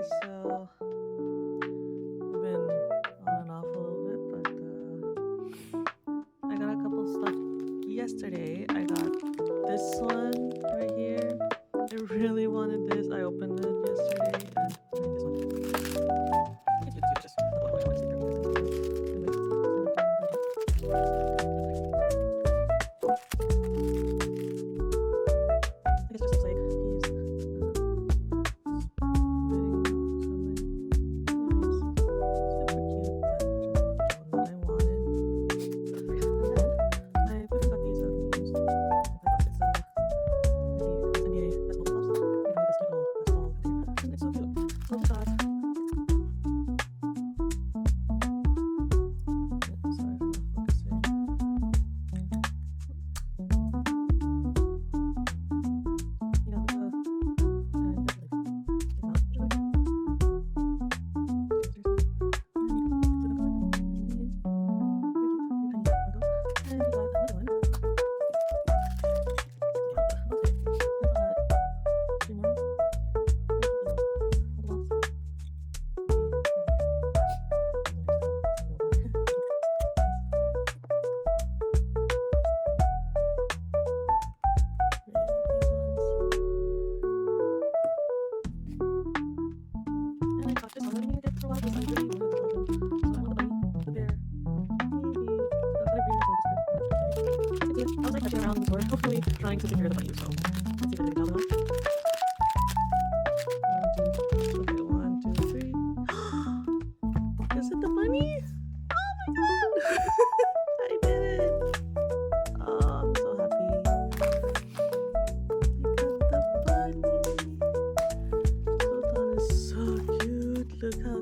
guys. So we've been on and off a little bit, but I got a couple stuff yesterday. I got this one right here. I really wanted this. I opened it yesterday, and this one. Just the one I want to see. I guess it just looks like he's around the board, hopefully trying to secure the bunny, so let's see if I can get the other one. Okay, 1, 2, 3. Is it the bunny? Oh my god! I did it! Oh, I'm so happy. I got the bunny. Zzoton is so cute. Look how